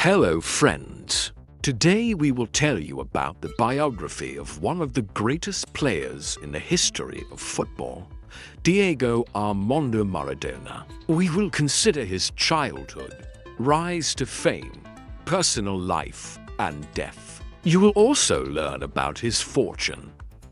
Hello, friends. Today we will tell you about the biography of one of the greatest players in the history of football, Diego Armando Maradona. We will consider his childhood, rise to fame, personal life, and death. You will also learn about his fortune,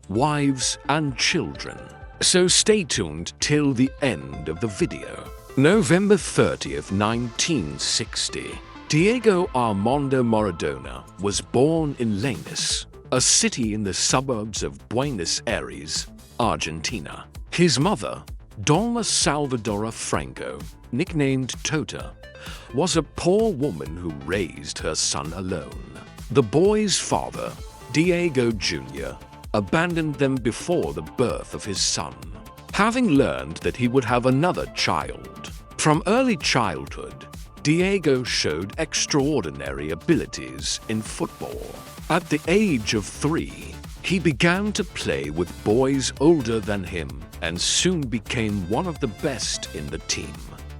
wives, and children. So stay tuned till the end of the video. November 30th, 1960. Diego Armando Maradona was born in Lanús, a city in the suburbs of Buenos Aires, Argentina. His mother, Dona Salvadora Franco, nicknamed Tota, was a poor woman who raised her son alone. The boy's father, Diego Jr., abandoned them before the birth of his son, having learned that he would have another child. From early childhood, Diego showed extraordinary abilities in football. At the age of 3, he began to play with boys older than him and soon became one of the best in the team.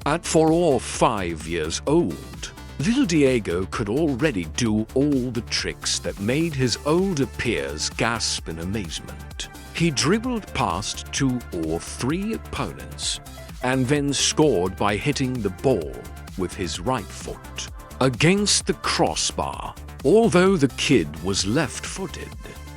At 4 or 5 years old, little Diego could already do all the tricks that made his older peers gasp in amazement. He dribbled past 2 or 3 opponents and then scored by hitting the ball with his right foot against the crossbar. Although the kid was left-footed,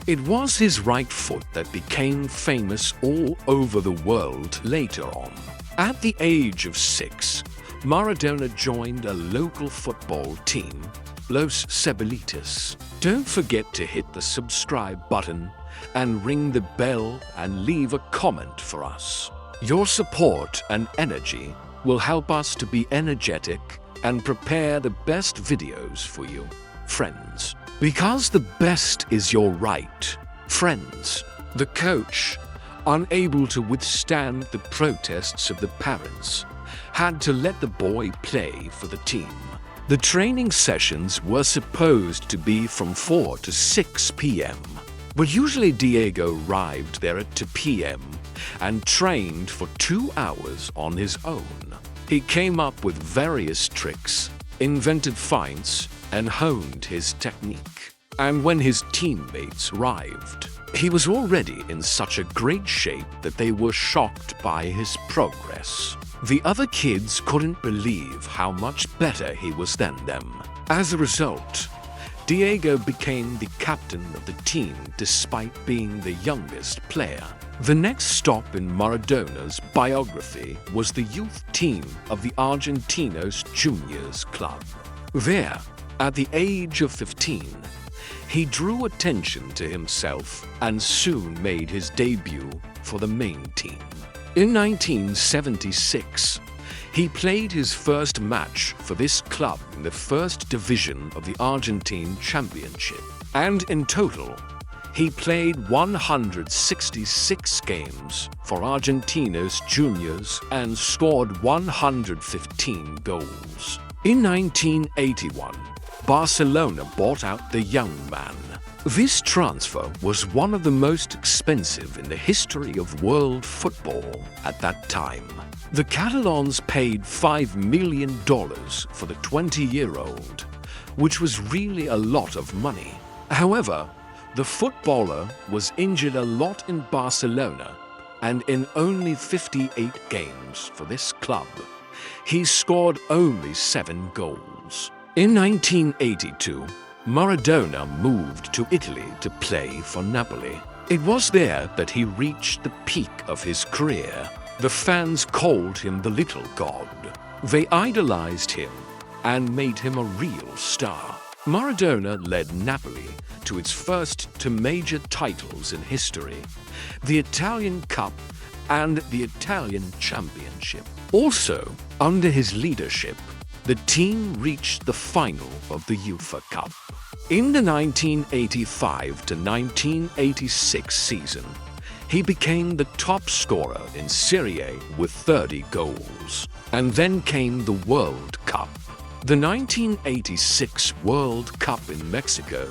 it was his right foot that became famous all over the world later on. At the age of 6, Maradona joined a local football team, Los Cebollitas. Don't forget to hit the subscribe button and ring the bell and leave a comment for us. Your support and energy will help us to be energetic and prepare the best videos for you, friends. Because the best is your right, friends. The coach, unable to withstand the protests of the parents, had to let the boy play for the team. The training sessions were supposed to be from 4 to 6 p.m., but usually Diego arrived there at 2 p.m. and trained for 2 hours on his own. He came up with various tricks, invented feints, and honed his technique. And when his teammates arrived, he was already in such a great shape that they were shocked by his progress. The other kids couldn't believe how much better he was than them. As a result, Diego became the captain of the team despite being the youngest player. The next stop in Maradona's biography was the youth team of the Argentinos Juniors club. There, at the age of 15, he drew attention to himself and soon made his debut for the main team. In 1976, he played his first match for this club in the first division of the Argentine Championship, and in total, he played 166 games for Argentinos Juniors and scored 115 goals. In 1981, Barcelona bought out the young man. This transfer was one of the most expensive in the history of world football at that time. The Catalans paid $5 million for the 20-year-old, which was really a lot of money. However, the footballer was injured a lot in Barcelona, and in only 58 games for this club, he scored only 7 goals. In 1982, Maradona moved to Italy to play for Napoli. It was there that he reached the peak of his career. The fans called him the Little God. They idolized him and made him a real star. Maradona led Napoli to its first 2 major titles in history, the Italian Cup and the Italian Championship. Also, under his leadership, the team reached the final of the UEFA Cup. In the 1985 to 1986 season, he became the top scorer in Serie A with 30 goals. And then came the World Cup. The 1986 World Cup in Mexico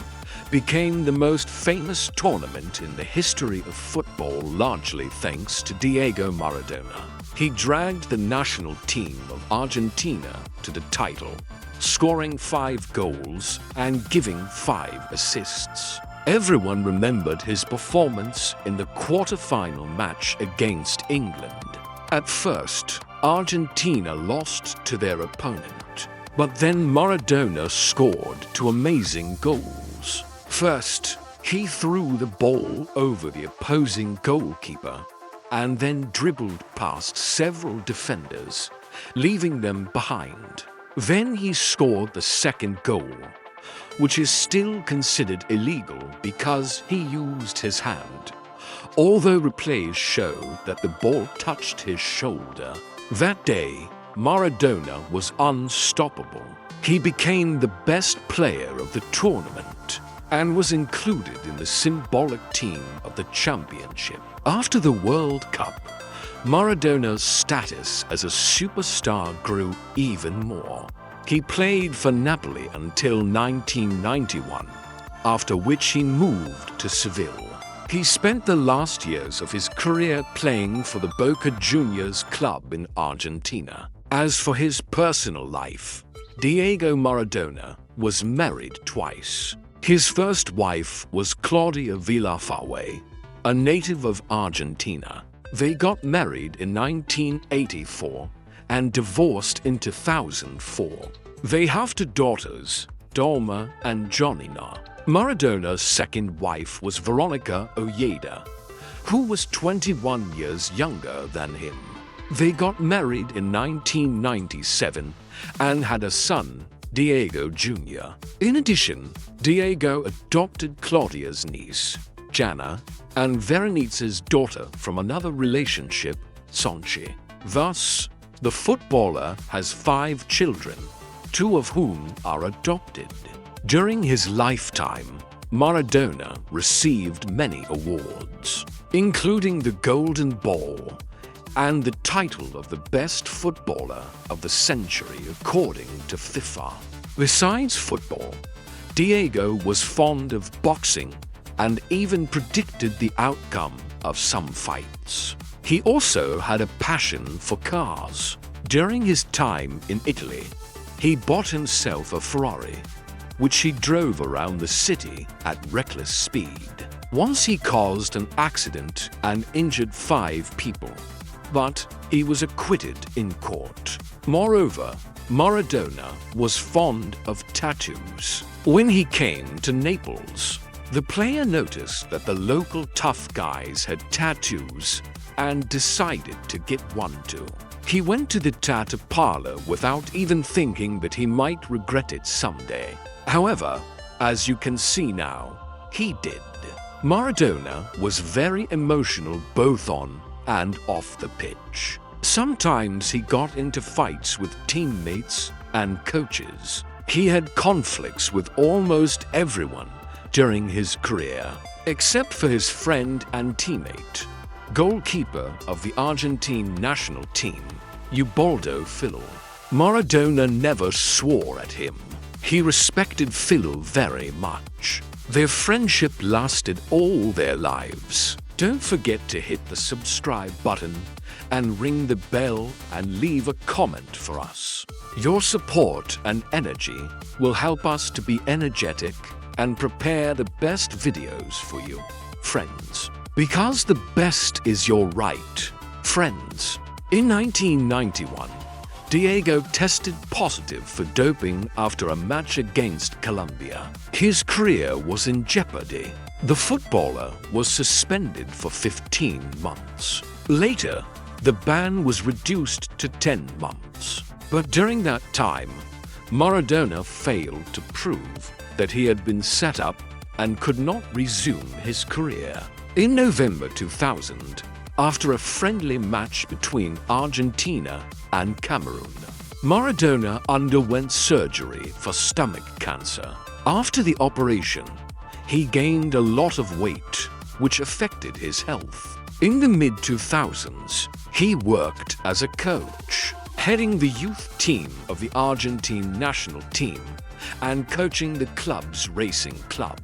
became the most famous tournament in the history of football, largely thanks to Diego Maradona. He dragged the national team of Argentina to the title, scoring 5 goals and giving 5 assists. Everyone remembered his performance in the quarter-final match against England. At first, Argentina lost to their opponent, but then Maradona scored 2 amazing goals. First, he threw the ball over the opposing goalkeeper and then dribbled past several defenders, leaving them behind. Then he scored the second goal, which is still considered illegal because he used his hand, although replays show that the ball touched his shoulder. That day, Maradona was unstoppable. He became the best player of the tournament and was included in the symbolic team of the championship. After the World Cup, Maradona's status as a superstar grew even more. He played for Napoli until 1991, after which he moved to Seville. He spent the last years of his career playing for the Boca Juniors club in Argentina. As for his personal life, Diego Maradona was married twice. His first wife was Claudia Villafañe, a native of Argentina. They got married in 1984 and divorced in 2004. They have 2 daughters, Dalma and Jonina. Maradona's second wife was Veronica Ojeda, who was 21 years younger than him. They got married in 1997 and had a son, Diego Jr. In addition, Diego adopted Claudia's niece, Jana, and Veronice's daughter from another relationship, Sonchi. Thus, the footballer has 5 children, 2 of whom are adopted. During his lifetime, Maradona received many awards, including the Golden Ball and the title of the best footballer of the century according to FIFA. Besides football, Diego was fond of boxing and even predicted the outcome of some fights. He also had a passion for cars. During his time in Italy, he bought himself a Ferrari, which he drove around the city at reckless speed. Once he caused an accident and injured 5 people, but he was acquitted in court. Moreover, Maradona was fond of tattoos. When he came to Naples, the player noticed that the local tough guys had tattoos and decided to get one too. He went to the tattoo parlor without even thinking that he might regret it someday. However, as you can see now, he did. Maradona was very emotional both on and off the pitch. Sometimes he got into fights with teammates and coaches. He had conflicts with almost everyone during his career, except for his friend and teammate, goalkeeper of the Argentine national team, Ubaldo Filo. Maradona never swore at him. He respected Filo very much. Their friendship lasted all their lives. Don't forget to hit the subscribe button and ring the bell and leave a comment for us. Your support and energy will help us to be energetic and prepare the best videos for you, friends. Because the best is your right, friends. In 1991, Diego tested positive for doping after a match against Colombia. His career was in jeopardy. The footballer was suspended for 15 months. Later, the ban was reduced to 10 months. But during that time, Maradona failed to prove that he had been set up and could not resume his career. In November 2000, after a friendly match between Argentina and Cameroon, Maradona underwent surgery for stomach cancer. After the operation, he gained a lot of weight, which affected his health. In the mid-2000s, he worked as a coach, heading the youth team of the Argentine national team and coaching the club's racing club,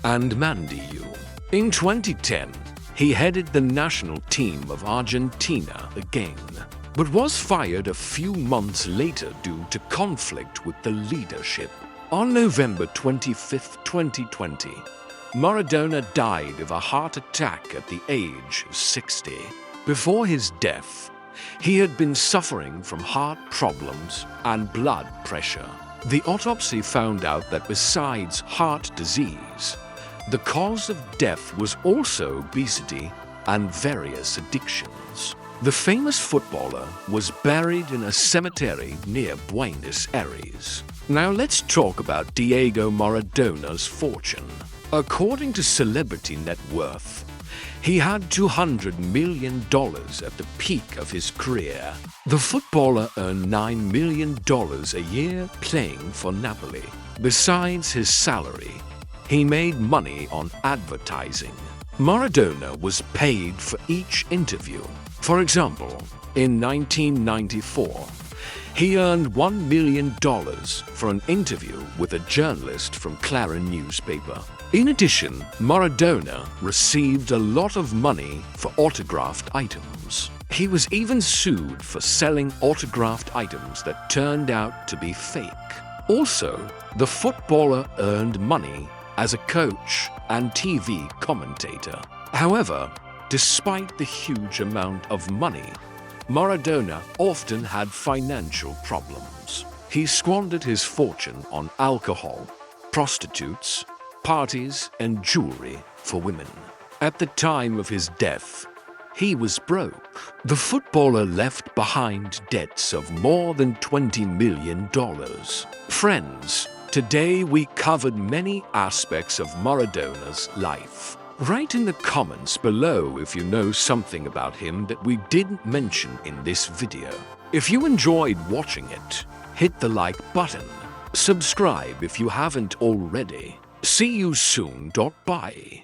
and Mandiu. In 2010, he headed the national team of Argentina again. but was fired a few months later due to conflict with the leadership. On November 25, 2020, Maradona died of a heart attack at the age of 60. Before his death, he had been suffering from heart problems and blood pressure. The autopsy found out that besides heart disease, the cause of death was also obesity and various addictions. The famous footballer was buried in a cemetery near Buenos Aires. Now let's talk about Diego Maradona's fortune. According to Celebrity Net Worth, he had $200 million at the peak of his career. The footballer earned $9 million a year playing for Napoli. Besides his salary, he made money on advertising. Maradona was paid for each interview. For example, in 1994, he earned $1 million for an interview with a journalist from Clarin newspaper. In addition, Maradona received a lot of money for autographed items. He was even sued for selling autographed items that turned out to be fake. Also, the footballer earned money as a coach and TV commentator. However, despite the huge amount of money, Maradona often had financial problems. He squandered his fortune on alcohol, prostitutes, parties, and jewelry for women. At the time of his death, he was broke. The footballer left behind debts of more than $20 million. Friends, today we covered many aspects of Maradona's life. Write in the comments below if you know something about him that we didn't mention in this video. If you enjoyed watching it, hit the like button. Subscribe if you haven't already. See you soon. Bye.